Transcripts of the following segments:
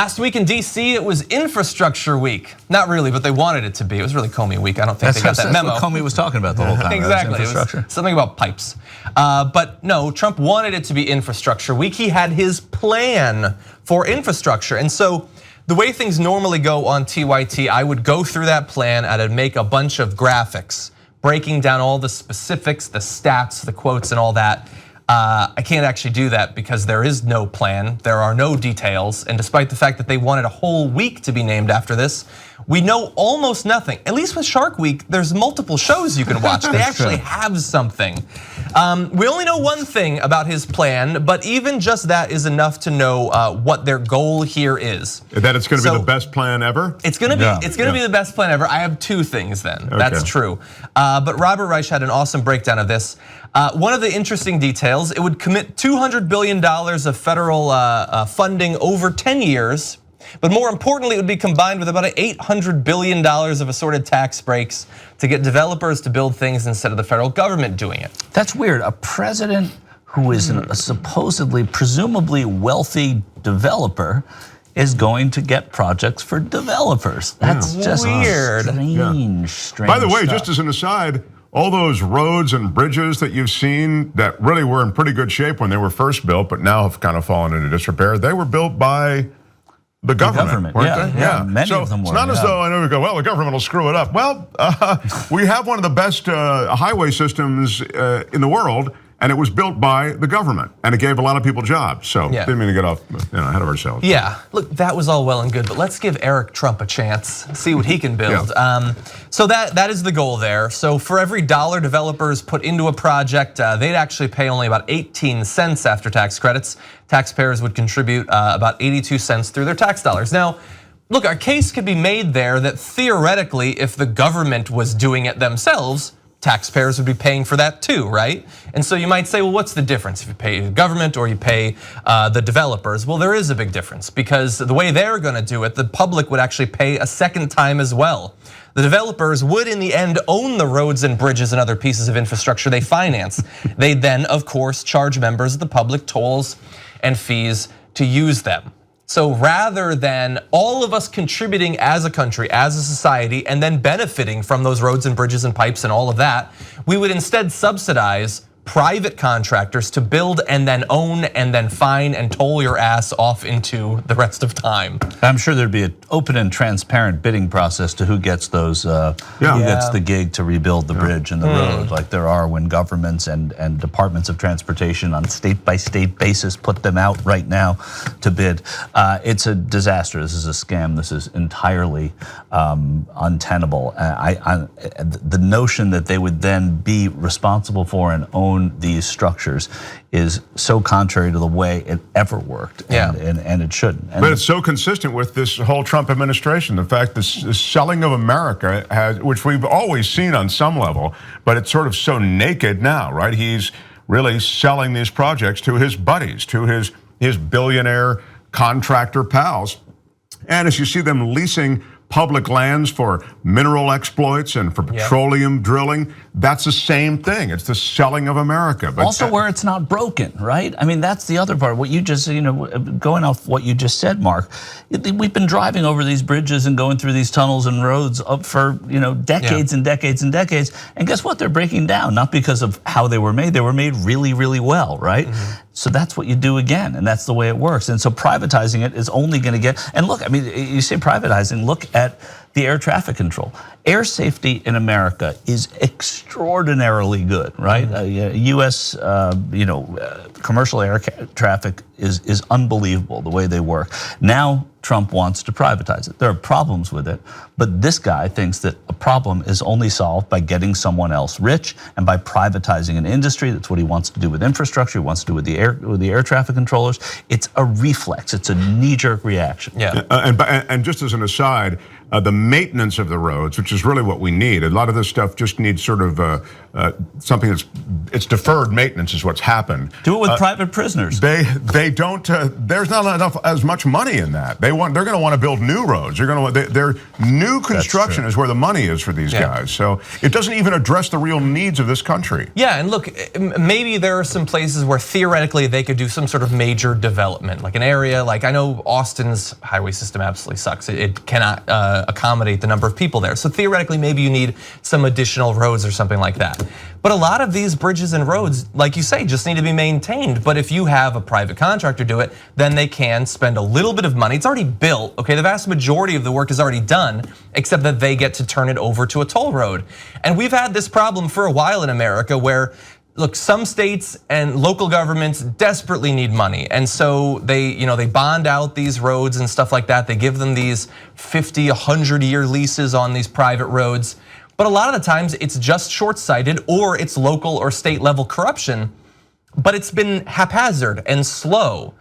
Last week in DC, it was infrastructure week. Not really, but they wanted it to be. It was really Comey week. I don't think they got that memo. That's what Comey was talking about the whole time. Exactly, it was something about pipes. But no, Trump wanted it to be infrastructure week. He had his plan for infrastructure. And so the way things normally go on TYT, I would go through that plan and I'd make a bunch of graphics, breaking down all the specifics, the stats, the quotes and all that. I can't actually do that because there is no plan, there are no details, and despite the fact that they wanted a whole week to be named after this, we know almost nothing. At least with Shark Week, there's multiple shows you can watch. They actually have something. We only know one thing about his plan, but even just that is enough to know what their goal here is. That it's going to be the best plan ever? It's going to be the best plan ever. I have two things then, that's true. But Robert Reich had an awesome breakdown of this. One of the interesting details, it would commit $200 billion of federal funding over 10 years. But more importantly, it would be combined with about $800 billion of assorted tax breaks to get developers to build things instead of the federal government doing it. That's weird. A president who is a supposedly, presumably wealthy developer is going to get projects for developers. That's just weird. Strange By the way, stuff. just as an aside, all those roads and bridges that you've seen that really were in pretty good shape when they were first built, but now have kind of fallen into disrepair, they were built by the government, weren't they? Yeah, many of them were. It's not as though I know we go, well, the government will screw it up. Well, we have one of the best highway systems in the world, and it was built by the government, and it gave a lot of people jobs. So didn't mean to get off ahead of ourselves. Yeah, look, that was all well and good, but let's give Eric Trump a chance, see what he can build. So that is the goal there. So for every dollar developers put into a project, they'd actually pay only about 18 cents after tax credits. Taxpayers would contribute about 82 cents through their tax dollars. Now, look, a case could be made there that theoretically, if the government was doing it themselves, taxpayers would be paying for that too, right? And so you might say, well, what's the difference if you pay the government or you pay the developers? Well, there is a big difference because the way they're gonna do it, the public would actually pay a second time as well. The developers would in the end own the roads and bridges and other pieces of infrastructure they finance. They then, of course, charge members of the public tolls and fees to use them. So rather than all of us contributing as a country, as a society, and then benefiting from those roads and bridges and pipes and all of that, we would instead subsidize private contractors to build and then own and then fine and toll your ass off into the rest of time. I'm sure there'd be an open and transparent bidding process to who gets those, who gets the gig to rebuild the bridge and the road, like there are when governments and departments of transportation on state-by-state basis put them out right now to bid. It's a disaster. This is a scam. This is entirely untenable. The notion that they would then be responsible for and own these structures is so contrary to the way it ever worked, and it shouldn't. But it's so consistent with this whole Trump administration. The fact this selling of America, which we've always seen on some level, but it's sort of so naked now, right? He's really selling these projects to his buddies, to his billionaire contractor pals. And as you see them leasing public lands for mineral exploits and for petroleum drilling, that's the same thing. It's the selling of America. But also where it's not broken, right? I mean, that's the other part. What you just, going off what you just said, Mark, we've been driving over these bridges and going through these tunnels and roads up for decades and decades and decades. And guess what? They're breaking down, not because of how they were made. They were made really, really well, right? So that's what you do again, and that's the way it works. And so privatizing it is only going to get, and look, I mean, you say privatizing, look at the air traffic control. Air safety in America is extraordinarily good, right? US, commercial air traffic is unbelievable the way they work. Now Trump wants to privatize it. There are problems with it, but this guy thinks that a problem is only solved by getting someone else rich and by privatizing an industry. That's what he wants to do with infrastructure. He wants to do with the air traffic controllers. It's a reflex. It's a knee-jerk reaction. And just as an aside, the maintenance of the roads, which is really what we need. A lot of this stuff just needs sort of something it's deferred maintenance is what's happened. Do it with private prisoners. They don't. There's not enough as much money in that. They're going to want to build new roads. Their new construction is where the money is for these guys. So it doesn't even address the real needs of this country. Yeah, and look, maybe there are some places where theoretically they could do some sort of major development, like an area like, I know Austin's highway system absolutely sucks. It cannot accommodate the number of people there. So theoretically, maybe you need some additional roads or something like that. But a lot of these bridges and roads, like you say, just need to be maintained. But if you have a private contractor do it, then they can spend a little bit of money. It's already built, okay? The vast majority of the work is already done, except that they get to turn it over to a toll road. And we've had this problem for a while in America where, look, some states and local governments desperately need money. And so they bond out these roads and stuff like that. They give them these 50, 100-year leases on these private roads. But a lot of the times it's just short-sighted or it's local or state level corruption, but it's been haphazard and slow.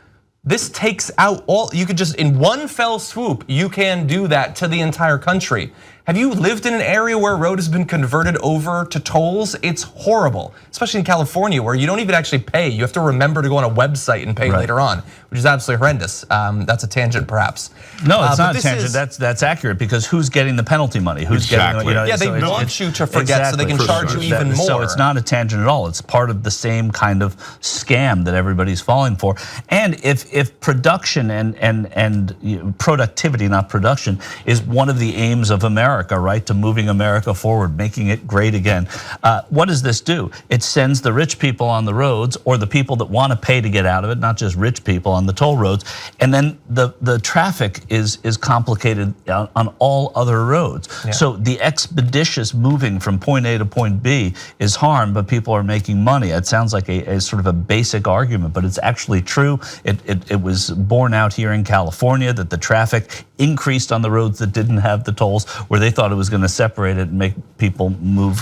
This takes out you could just, in one fell swoop, you can do that to the entire country. Have you lived in an area where a road has been converted over to tolls? It's horrible, especially in California where you don't even actually pay. You have to remember to go on a website and pay later on, which is absolutely horrendous. That's a tangent perhaps. No, it's not a tangent, that's accurate because who's getting the penalty money? Who's getting, yeah, they want you to forget so they can charge you even more. So it's not a tangent at all. It's part of the same kind of scam that everybody's falling for. And if production and productivity, not production, is one of the aims of America, right, to moving America forward, making it great again. What does this do? It sends the rich people on the roads, or the people that want to pay to get out of it, not just rich people on the toll roads. And then the traffic is complicated on all other roads. Yeah. So the expeditious moving from point A to point B is harm, but people are making money. It sounds like a sort of a basic argument, but it's actually true. It was borne out here in California that the traffic increased on the roads that didn't have the tolls, where they thought it was going to separate it and make people move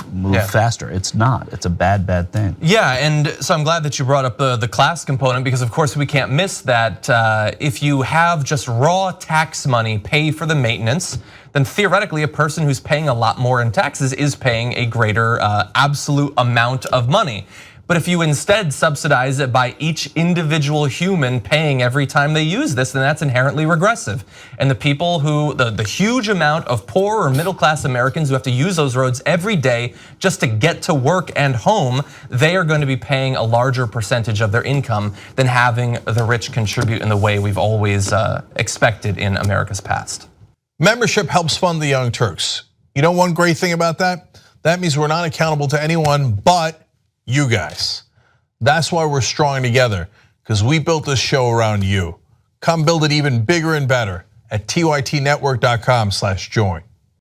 faster. It's not. It's a bad thing. Yeah, and so I'm glad that you brought up the class component, because of course we can't miss that. If you have just raw tax money pay for the maintenance, then theoretically a person who's paying a lot more in taxes is paying a greater absolute amount of money. But if you instead subsidize it by each individual human paying every time they use this, then that's inherently regressive. And the people who, the huge amount of poor or middle class Americans who have to use those roads every day just to get to work and home, they are going to be paying a larger percentage of their income than having the rich contribute in the way we've always expected in America's past. Membership helps fund the Young Turks. You know one great thing about that? That means we're not accountable to anyone but you guys. That's why we're strong together, because we built this show around you. Come build it even bigger and better at tytnetwork.com/join.